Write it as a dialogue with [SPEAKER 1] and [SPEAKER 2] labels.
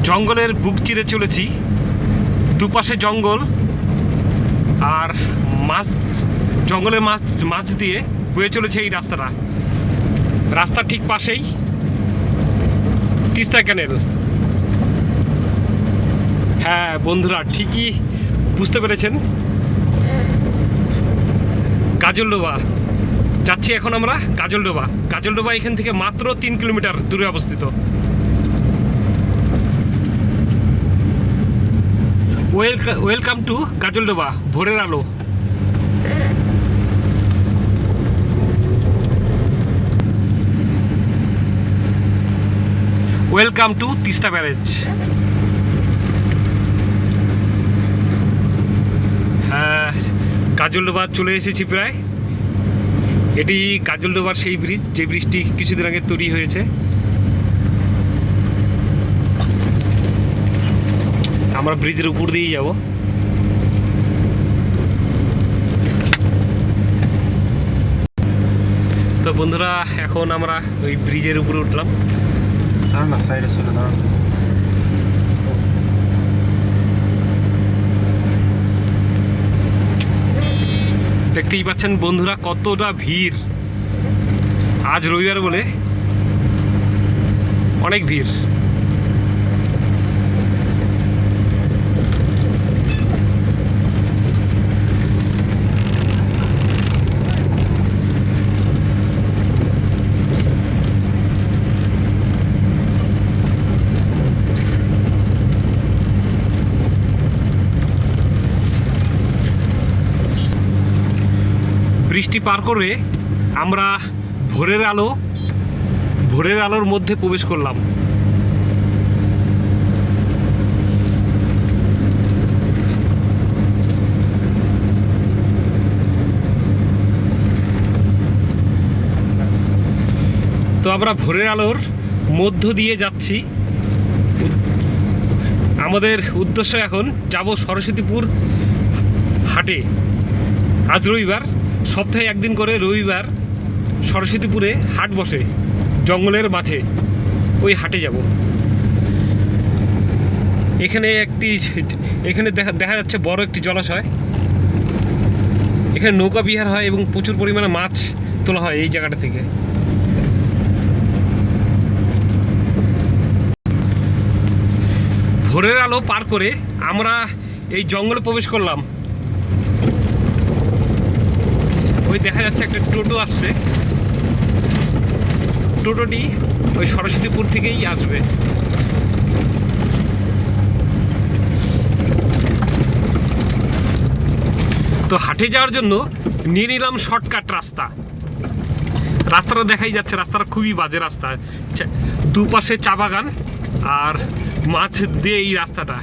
[SPEAKER 1] জঙ্গলের বুক চিরে চলেছি, দুপাশে জঙ্গল আর জঙ্গলের মাঝ দিয়ে বয়ে চলেছে এই রাস্তাটা। রাস্তার ঠিক পাশেই তিস্তা ক্যানেল। হ্যাঁ বন্ধুরা, ঠিকই বুঝতে পেরেছেন, কাজলডোবা যাচ্ছি এখন আমরা। কাজলডোবা এখান থেকে মাত্র 3 কিলোমিটার দূরে অবস্থিত। ওয়েলকাম টু কাজলডোবা, ভোরের আলো। Welcome to Teesta barrage. হ্যাঁ, কাজলডোবা চলে এসেছি প্রায়। এটি কাজলডোবার সেই ব্রিজ, যে ব্রিজটি কিছুদিন আগে তৈরি হয়েছে। আমরা ব্রিজের উপর দিয়েই যাব। তো বন্ধুরা, এখন আমরা ওই ব্রিজের উপরে উঠলাম।
[SPEAKER 2] না সাইডে চলে দাঁড়ান।
[SPEAKER 1] দেখতেই পাচ্ছেন বন্ধুরা কতটা ভিড়। আজ রবিবার বলে অনেক ভিড়। বৃষ্টি পার করে আমরা ভোরের আলোর মধ্যে প্রবেশ করলাম। তো আমরা ভোরের আলোর মধ্য দিয়ে যাচ্ছি। আমাদের উদ্দেশ্য এখন যাব সরস্বতীপুর হাটে। আজ রবিবার, সপ্তাহে একদিন করে রবিবার সরস্বতীপুরে হাট বসে জঙ্গলের মাঝে। ওই হাটে যাব। এখানে দেখা যাচ্ছে বড় একটি জলাশয়। এখানে নৌকা বিহার হয় এবং প্রচুর পরিমাণে মাছ তোলা হয় এই জায়গাটা থেকে। ভোরের আলো পার করে আমরা এই জঙ্গলে প্রবেশ করলাম। ওই দেখা যাচ্ছে একটা টোটো আসছে। টোটোটি ওই সরস্বতীপুর থেকেই আসবে। তো হাটে যাওয়ার জন্য নিয়ে নিলাম শর্টকাট রাস্তাটা দেখাই যাচ্ছে। রাস্তাটা খুবই বাজে রাস্তা, দুপাশে চা বাগান আর মাছ দিয়ে এই রাস্তাটা।